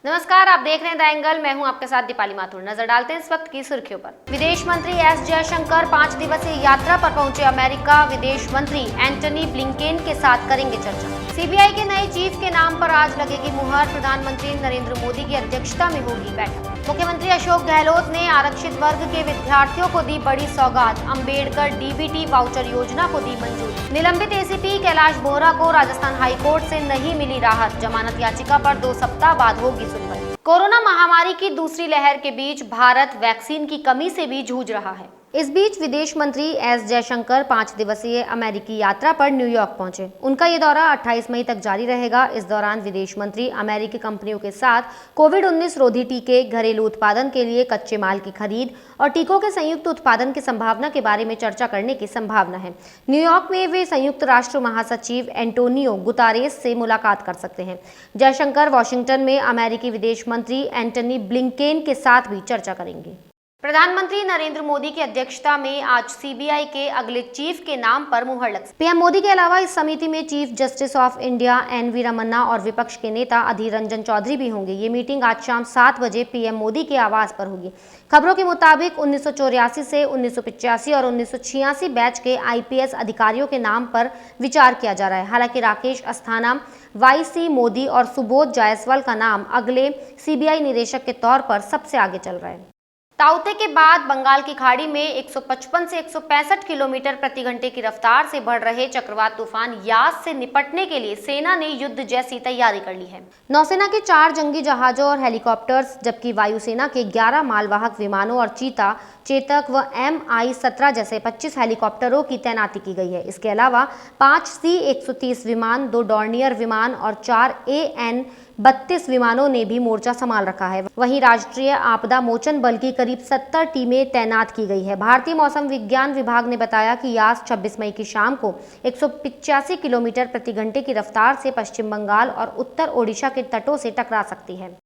नमस्कार, आप देख रहे हैं द एंगल। मैं हूं आपके साथ दीपाली माथुर। नजर डालते हैं इस वक्त की सुर्खियों पर। विदेश मंत्री एस जयशंकर 5 दिवसीय यात्रा पर पहुंचे अमेरिका। विदेश मंत्री एंटनी ब्लिंकेन के साथ करेंगे चर्चा। सीबीआई के नए चीफ के नाम पर आज लगेगी मुहर। प्रधानमंत्री नरेंद्र मोदी की अध्यक्षता में होगी बैठक। मुख्यमंत्री अशोक गहलोत ने आरक्षित वर्ग के विद्यार्थियों को दी बड़ी सौगात। अंबेडकर डीबीटी वाउचर योजना को दी मंजूरी। निलंबित एसीपी कैलाश बोहरा को राजस्थान हाईकोर्ट से नहीं मिली राहत। जमानत याचिका पर 2 सप्ताह बाद होगी सुनवाई। कोरोना महामारी की दूसरी लहर के बीच भारत वैक्सीन की कमी से भी जूझ रहा है। इस बीच विदेश मंत्री एस जयशंकर 5 दिवसीय अमेरिकी यात्रा पर न्यूयॉर्क पहुंचे। उनका ये दौरा 28 मई तक जारी रहेगा। इस दौरान विदेश मंत्री अमेरिकी कंपनियों के साथ कोविड-19 रोधी टीके, घरेलू उत्पादन के लिए कच्चे माल की खरीद और टीकों के संयुक्त उत्पादन की संभावना के बारे में चर्चा करने की संभावना है। न्यूयॉर्क में वे संयुक्त राष्ट्र महासचिव एंटोनियो गुतारेस से मुलाकात कर सकते हैं। जयशंकर वॉशिंगटन में अमेरिकी विदेश मंत्री एंटनी ब्लिंकेन के साथ भी चर्चा करेंगे। प्रधानमंत्री नरेंद्र मोदी की अध्यक्षता में आज सीबीआई के अगले चीफ के नाम पर मुहर लग। पीएम मोदी के अलावा इस समिति में chief justice of India N V. Ramana और विपक्ष के नेता अधीर रंजन चौधरी भी होंगे। ये मीटिंग आज शाम 7 बजे पीएम मोदी के आवास पर होगी। खबरों के मुताबिक 1984 से 1985 और 1986 बैच के आईपीएस अधिकारियों के नाम पर विचार किया जा रहा है। हालांकि राकेश अस्थाना, वाई.सी. मोदी और सुबोध जायसवाल का नाम अगले सीबीआई निदेशक के तौर पर सबसे आगे चल रहा है। ताउते के बाद बंगाल की खाड़ी में 155 से 165 किलोमीटर प्रति घंटे की रफ्तार से बढ़ रहे चक्रवात तूफान यास से निपटने के लिए सेना ने युद्ध जैसी तैयारी कर ली है। नौसेना के 4 जंगी जहाजों और हेलीकॉप्टर्स, जबकि वायुसेना के 11 मालवाहक विमानों और चीता, चेतक व MI-17 जैसे 25 हेलीकॉप्टरों की तैनाती की गई है। इसके अलावा 5 C-130 विमान, 2 डॉर्नियर विमान और 4 AN-32 विमानों ने भी मोर्चा संभाल रखा है। वहीं राष्ट्रीय आपदा मोचन बल की करीब 70 टीमें तैनात की गई है। भारतीय मौसम विज्ञान विभाग ने बताया कि यास 26 मई की शाम को 185 किलोमीटर प्रति घंटे की रफ्तार से पश्चिम बंगाल और उत्तर ओडिशा के तटों से टकरा सकती है।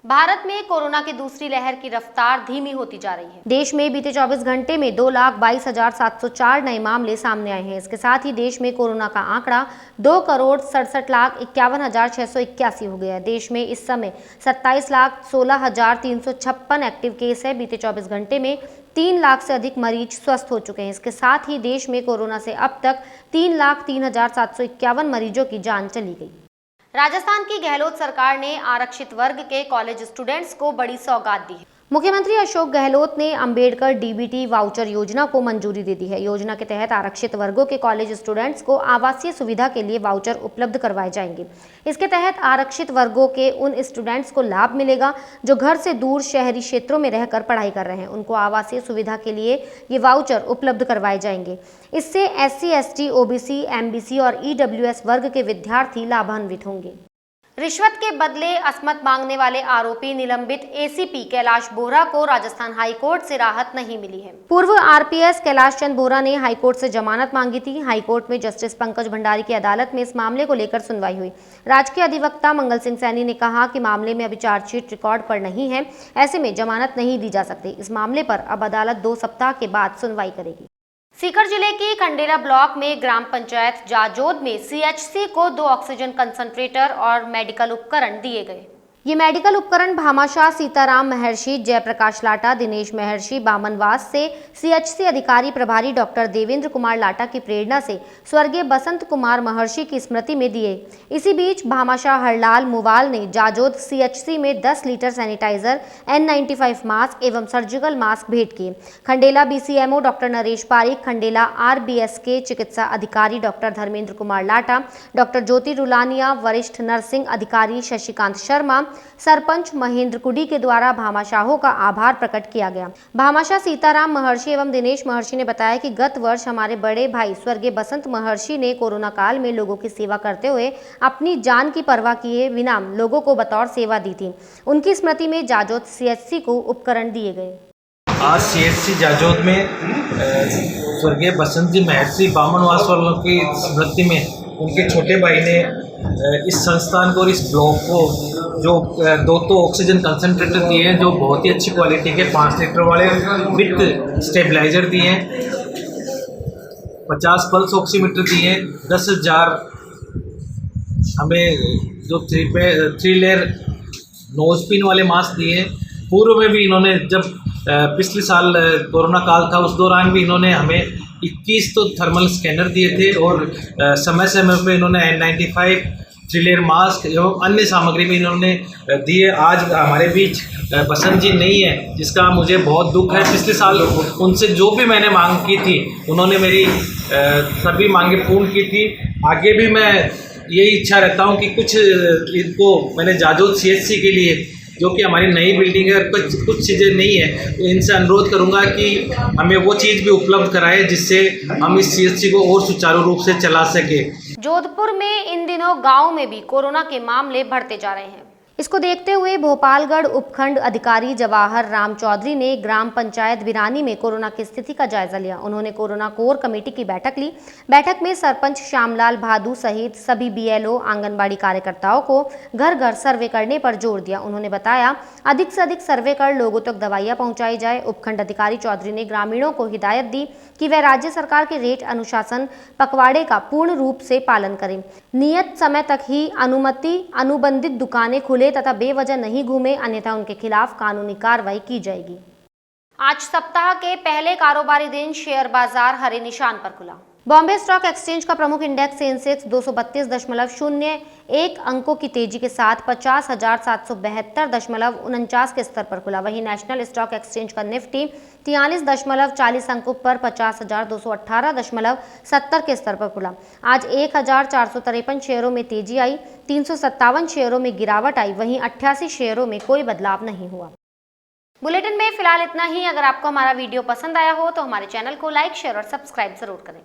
भारत में कोरोना की दूसरी लहर की रफ्तार धीमी होती जा रही है। देश में बीते 24 घंटे में 2,22,704 नए मामले सामने आए हैं। इसके साथ ही देश में कोरोना का आंकड़ा 2,67,51,681 हो गया है। देश में इस समय 27,16,356 एक्टिव केस है। बीते 24 घंटे में 3 लाख से अधिक मरीज स्वस्थ हो चुके हैं। इसके साथ ही देश में कोरोना से अब तक 3,03,751 मरीजों की जान चली गई। राजस्थान की गहलोत सरकार ने आरक्षित वर्ग के कॉलेज स्टूडेंट्स को बड़ी सौगात दी है। मुख्यमंत्री अशोक गहलोत ने अंबेडकर डीबीटी वाउचर योजना को मंजूरी दे दी है। योजना के तहत आरक्षित वर्गों के कॉलेज स्टूडेंट्स को आवासीय सुविधा के लिए वाउचर उपलब्ध करवाए जाएंगे। इसके तहत आरक्षित वर्गों के उन स्टूडेंट्स को लाभ मिलेगा जो घर से दूर शहरी क्षेत्रों में रहकर पढ़ाई कर रहे हैं। उनको आवासीय सुविधा के लिए ये वाउचर उपलब्ध करवाए जाएंगे। इससे SC, ST, OBC, MBC और EWS वर्ग के विद्यार्थी लाभान्वित होंगे। रिश्वत के बदले असमत मांगने वाले आरोपी निलंबित एसीपी कैलाश बोहरा को राजस्थान हाईकोर्ट से राहत नहीं मिली है। पूर्व RPS कैलाश चंद बोहरा ने हाईकोर्ट से जमानत मांगी थी। हाईकोर्ट में जस्टिस पंकज भंडारी की अदालत में इस मामले को लेकर सुनवाई हुई। राजकीय अधिवक्ता मंगल सिंह सैनी ने कहा कि मामले में अभी चार्जशीट रिकॉर्ड पर नहीं है, ऐसे में जमानत नहीं दी जा सकती। इस मामले पर अब अदालत 2 सप्ताह के बाद सुनवाई करेगी। सीकर जिले की खंडेला ब्लॉक में ग्राम पंचायत जाजोद में CHC को 2 ऑक्सीजन कंसंट्रेटर और मेडिकल उपकरण दिए गए। ये मेडिकल उपकरण भामाशाह सीताराम महर्षि, जयप्रकाश लाटा, दिनेश महर्षि, बामनवास से CHC अधिकारी प्रभारी डॉक्टर देवेंद्र कुमार लाटा की प्रेरणा से स्वर्गीय बसंत कुमार महर्षि की स्मृति में दिए। इसी बीच भामाशाह हरलाल मुवाल ने जाजोद CHC में 10 लीटर सैनिटाइजर, N95 मास्क एवं सर्जिकल मास्क भेंट किए। Khandela BCMO doctor Naresh Pareek, Khandela RBSK चिकित्सा अधिकारी डॉक्टर धर्मेंद्र कुमार लाटा, डॉक्टर ज्योति रुलानिया, वरिष्ठ नर्सिंग अधिकारी शशिकांत शर्मा, सरपंच महेंद्र कुडी के द्वारा भामाशाहों का आभार प्रकट किया गया। भामाशाह सीताराम महर्षि एवं दिनेश महर्षि ने बताया कि गत वर्ष हमारे बड़े भाई स्वर्गीय बसंत महर्षि ने कोरोना काल में लोगों की सेवा करते हुए अपनी जान की परवाह किए बिना लोगों को बतौर सेवा दी थी। उनकी स्मृति में जाजोद CHC को उपकरण दिए गए। आज CHC जाजोद में स्वर्गीय बसंत जी महर्षि बामनवास वालों की स्मृति में उनके छोटे भाई ने इस संस्थान को और इस ब्लॉक को जो 2 तो ऑक्सीजन कंसनट्रेटर दिए हैं जो बहुत ही अच्छी क्वालिटी के 5 लीटर वाले विथ स्टेबलाइजर दिए हैं, 50 पल्स ऑक्सीमीटर दिए हैं, 10,000 हमें जो 3 लेयर नोज पिन वाले मास्क दिए हैं। पूर्व में भी इन्होंने जब पिछले साल कोरोना काल था उस दौरान भी इन्होंने हमें 21 तो थर्मल स्कैनर दिए थे और समय समय पे इन्होंने N95 3 लेयर मास्क एवं अन्य सामग्री भी इन्होंने दी है। आज हमारे बीच बसंत जी नहीं है जिसका मुझे बहुत दुख है। पिछले साल उनसे जो भी मैंने मांग की थी उन्होंने मेरी सभी मांगें पूर्ण की थी। आगे भी मैं यही इच्छा रहता हूं कि कुछ इनको मैंने जाजोद CHC के लिए जो कि हमारी नई बिल्डिंग है कुछ चीज़ें नहीं है तो इनसे अनुरोध करूंगा कि हमें वो चीज़ भी उपलब्ध कराए जिससे हम इस CHC को और सुचारू रूप से चला सके। जोधपुर में इन दिनों गांव में भी कोरोना के मामले बढ़ते जा रहे हैं। इसको देखते हुए भोपालगढ़ उपखंड अधिकारी जवाहर राम चौधरी ने ग्राम पंचायत बिरानी में कोरोना की स्थिति का जायजा लिया। उन्होंने कोरोना कोर कमेटी की बैठक ली। बैठक में सरपंच श्यामलाल भादू सहित सभी BLO आंगनबाड़ी कार्यकर्ताओं को घर घर सर्वे करने पर जोर दिया। उन्होंने बताया अधिक से अधिक सर्वे कर लोगों तक दवाइयां पहुंचाई जाए। उपखंड अधिकारी चौधरी ने ग्रामीणों को हिदायत दी कि वे राज्य सरकार के रेट अनुशासन पखवाड़े का पूर्ण रूप से पालन करें। नियत समय तक ही अनुबंधित दुकानें खुले तथा बेवजह नहीं घूमे, अन्यथा उनके खिलाफ कानूनी कार्रवाई की जाएगी। आज सप्ताह के पहले कारोबारी दिन शेयर बाजार हरे निशान पर खुला। बॉम्बे स्टॉक एक्सचेंज का प्रमुख इंडेक्स सेंसेक्स 232.01 अंकों की तेजी के साथ 50,772.49 के स्तर पर खुला। वहीं नेशनल स्टॉक एक्सचेंज का निफ्टी 43.40 अंकों पर 50,218.70 के स्तर पर खुला। आज 1,453 शेयरों में तेजी आई, 357 शेयरों में गिरावट आई, वहीं 88 शेयरों में कोई बदलाव नहीं हुआ। बुलेटिन में फिलहाल इतना ही। अगर आपको हमारा वीडियो पसंद आया हो तो हमारे चैनल को लाइक, शेयर और सब्सक्राइब जरूर करें।